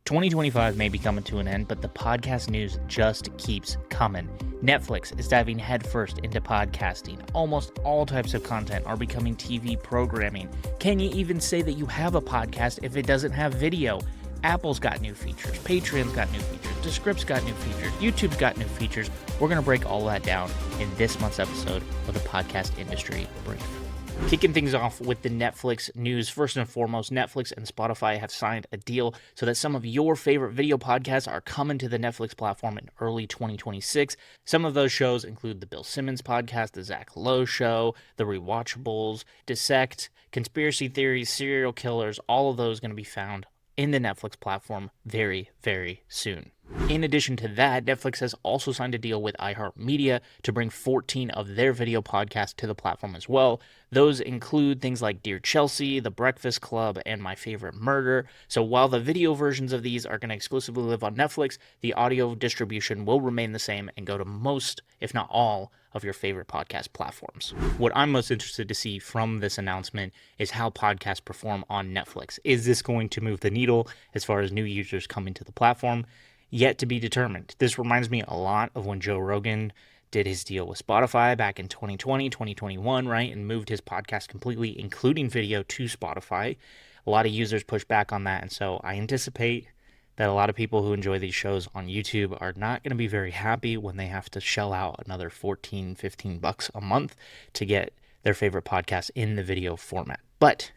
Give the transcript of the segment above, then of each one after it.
2025 may be coming to an end, but the podcast news just keeps coming. Netflix is diving headfirst into podcasting. Almost all types of content are becoming TV programming. Can you even say that you have a podcast if it doesn't have video? Apple's got new features, Patreon's got new features, Descript's got new features, YouTube's got new features. We're going to break all that down in this month's episode of the Podcast Industry Brief. Kicking things off with the Netflix news. First and foremost, Netflix and Spotify have signed a deal so that some of your favorite video podcasts are coming to the Netflix platform in early 2026. Some of those shows include the Bill Simmons podcast, the Zach Lowe Show, the Rewatchables, Dissect, Conspiracy Theories, Serial Killers. All of those going to be found in the Netflix platform very, very soon. In addition to that, Netflix has also signed a deal with iHeartMedia to bring 14 of their video podcasts to the platform as well. Those include things like Dear Chelsea, The Breakfast Club, and My Favorite Murder. So while the video versions of these are going to exclusively live on Netflix, the audio distribution will remain the same and go to most, if not all, of your favorite podcast platforms. What I'm most interested to see from this announcement is how podcasts perform on Netflix. Is this going to move the needle as far as new users coming to the platform? Yet to be determined. This reminds me a lot of when Joe Rogan did his deal with Spotify back in 2020, 2021, right? And moved his podcast completely, including video, to Spotify. A lot of users pushed back on that. And so I anticipate that a lot of people who enjoy these shows on YouTube are not going to be very happy when they have to shell out another $14, $15 a month to get their favorite podcast in the video format. But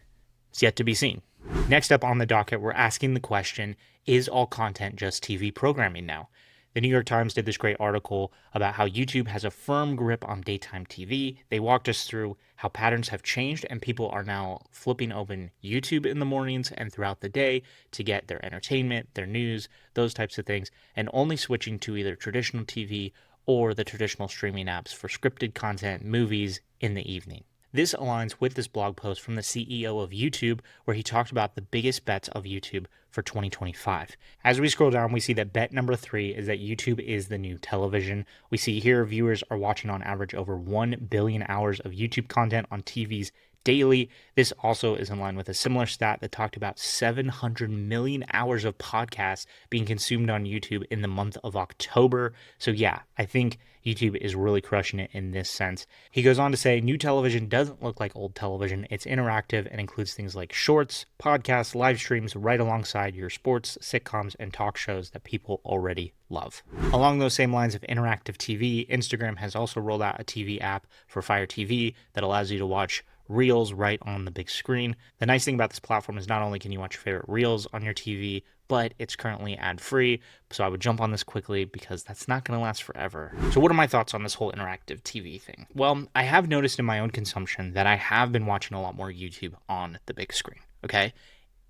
it's yet to be seen. Next up on the docket, we're asking the question, is all content just TV programming now? The New York Times did this great article about how YouTube has a firm grip on daytime TV. They walked us through how patterns have changed and people are now flipping open YouTube in the mornings and throughout the day to get their entertainment, their news, those types of things, and only switching to either traditional TV or the traditional streaming apps for scripted content, movies in the evening. This aligns with this blog post from the CEO of YouTube, where he talked about the biggest bets of YouTube for 2025. As we scroll down, we see that bet number 3 is that YouTube is the new television. We see here viewers are watching on average over 1 billion hours of YouTube content on TVs daily. This also is in line with a similar stat that talked about 700 million hours of podcasts being consumed on YouTube in the month of October. So yeah, I think YouTube is really crushing it in this sense. He goes on to say, new television doesn't look like old television. It's interactive and includes things like shorts, podcasts, live streams right alongside your sports, sitcoms, and talk shows that people already love. Along those same lines of interactive TV, Instagram has also rolled out a TV app for Fire TV that allows you to watch Reels right on the big screen. The nice thing about this platform is not only can you watch your favorite Reels on your TV, but it's currently ad-free, so I would jump on this quickly because that's not going to last forever. So what are my thoughts on this whole interactive TV thing? Well, I have noticed in my own consumption that I have been watching a lot more YouTube on the big screen, okay?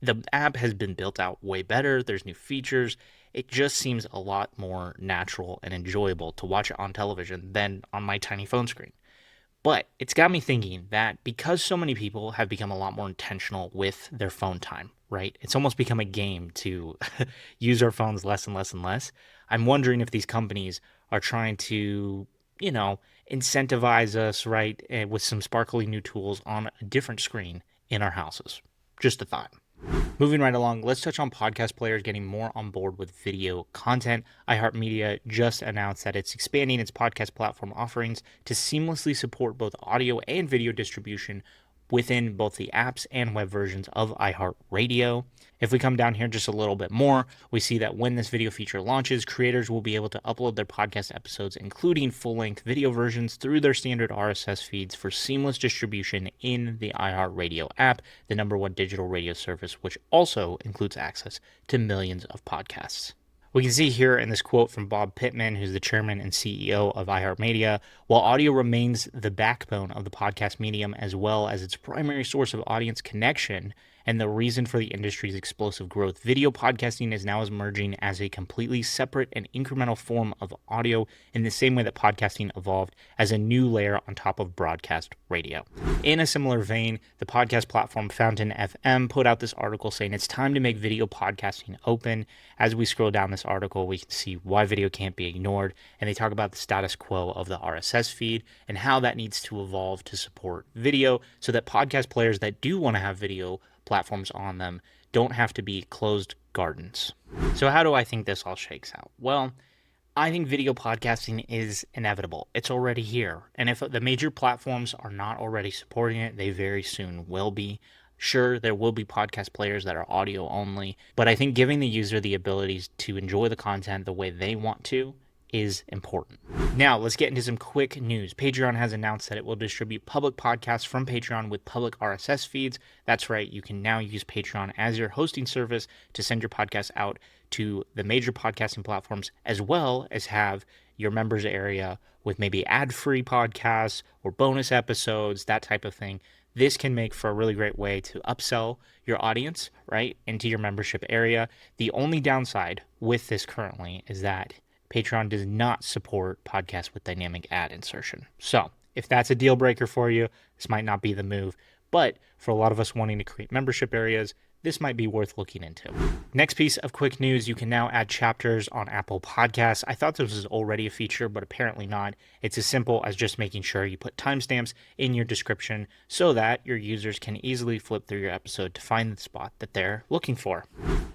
The app has been built out way better. There's new features. It just seems a lot more natural and enjoyable to watch it on television than on my tiny phone screen. But it's got me thinking that because so many people have become a lot more intentional with their phone time, right? It's almost become a game to use our phones less and less and less. I'm wondering if these companies are trying to, incentivize us, right, with some sparkly new tools on a different screen in our houses. Just a thought. Moving right along, let's touch on podcast players getting more on board with video content. iHeartMedia just announced that it's expanding its podcast platform offerings to seamlessly support both audio and video distribution within both the apps and web versions of iHeartRadio. If we come down here just a little bit more, we see that when this video feature launches, creators will be able to upload their podcast episodes, including full-length video versions, through their standard RSS feeds for seamless distribution in the iHeartRadio app, the #1 digital radio service, which also includes access to millions of podcasts. We can see here in this quote from Bob Pittman, who's the chairman and CEO of iHeartMedia, while audio remains the backbone of the podcast medium as well as its primary source of audience connection and the reason for the industry's explosive growth, video podcasting is now emerging as a completely separate and incremental form of audio in the same way that podcasting evolved as a new layer on top of broadcast radio. In a similar vein, the podcast platform Fountain FM put out this article saying it's time to make video podcasting open. As we scroll down this article, we can see why video can't be ignored, and they talk about the status quo of the RSS feed and how that needs to evolve to support video so that podcast players that do want to have video platforms on them don't have to be closed gardens. So how do I think this all shakes out? Well, I think video podcasting is inevitable. It's already here. And if the major platforms are not already supporting it, they very soon will be. Sure, there will be podcast players that are audio only, but I think giving the user the abilities to enjoy the content the way they want to is important. Now, let's get into some quick news. Patreon has announced that it will distribute public podcasts from Patreon with public RSS feeds. That's right, you can now use Patreon as your hosting service to send your podcast out to the major podcasting platforms, as well as have your members area with maybe ad-free podcasts or bonus episodes, that type of thing. This can make for a really great way to upsell your audience, right, into your membership area. The only downside with this currently is that Patreon does not support podcasts with dynamic ad insertion. So if that's a deal breaker for you, this might not be the move. But for a lot of us wanting to create membership areas, this might be worth looking into. Next piece of quick news, you can now add chapters on Apple Podcasts. I thought this was already a feature, but apparently not. It's as simple as just making sure you put timestamps in your description so that your users can easily flip through your episode to find the spot that they're looking for.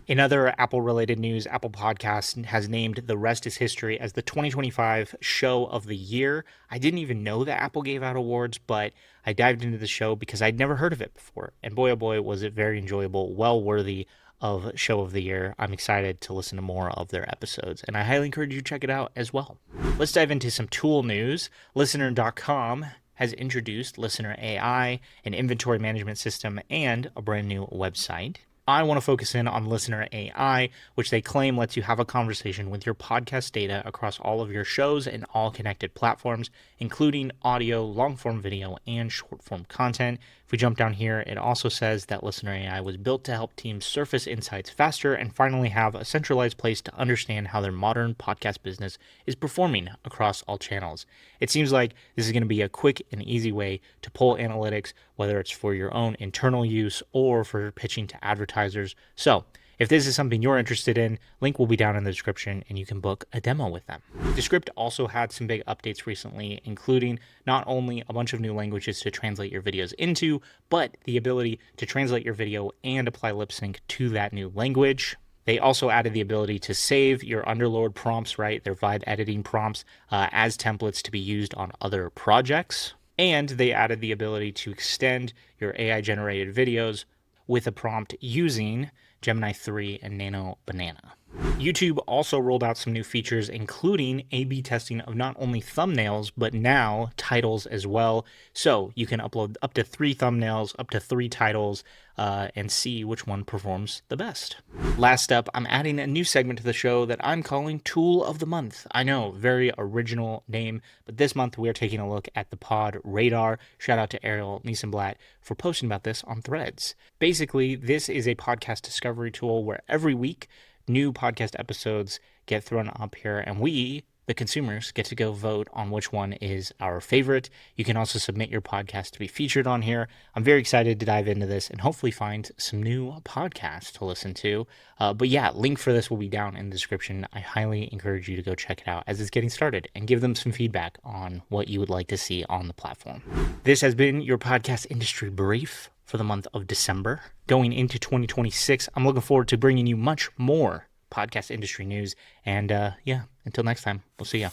In other Apple-related news, Apple Podcasts has named The Rest is History as the 2025 Show of the Year. I didn't even know that Apple gave out awards, but I dived into the show because I'd never heard of it before. And boy, oh boy, was it very enjoyable, well worthy of Show of the Year. I'm excited to listen to more of their episodes, and I highly encourage you to check it out as well. Let's dive into some tool news. Listener.com has introduced Listener AI, an inventory management system, and a brand new website. I want to focus in on Listener AI, which they claim lets you have a conversation with your podcast data across all of your shows and all connected platforms, including audio, long-form video, and short-form content. If we jump down here, it also says that Listener AI was built to help teams surface insights faster and finally have a centralized place to understand how their modern podcast business is performing across all channels. It seems like this is going to be a quick and easy way to pull analytics, whether it's for your own internal use or for pitching to advertisers. So if this is something you're interested in, link will be down in the description and you can book a demo with them. Descript also had some big updates recently, including not only a bunch of new languages to translate your videos into, but the ability to translate your video and apply lip sync to that new language. They also added the ability to save your Underlord prompts, right, their Vibe editing prompts, as templates to be used on other projects. And they added the ability to extend your AI-generated videos with a prompt using Gemini 3 and Nano Banana. YouTube also rolled out some new features, including A/B testing of not only thumbnails, but now titles as well. So you can upload up to 3 thumbnails, up to 3 titles, and see which one performs the best. Last up, I'm adding a new segment to the show that I'm calling Tool of the Month. I know, very original name, but this month we are taking a look at the Pod Radar. Shout out to Ariel Niesenblatt for posting about this on Threads. Basically, this is a podcast discovery tool where every week new podcast episodes get thrown up here, and we, the consumers, get to go vote on which one is our favorite. You can also submit your podcast to be featured on here. I'm very excited to dive into this and hopefully find some new podcasts to listen to. But yeah, link for this will be down in the description. I highly encourage you to go check it out as it's getting started and give them some feedback on what you would like to see on the platform. This has been your podcast industry brief for the month of December. Going into 2026, I'm looking forward to bringing you much more podcast industry news. And yeah, until next time, we'll see ya.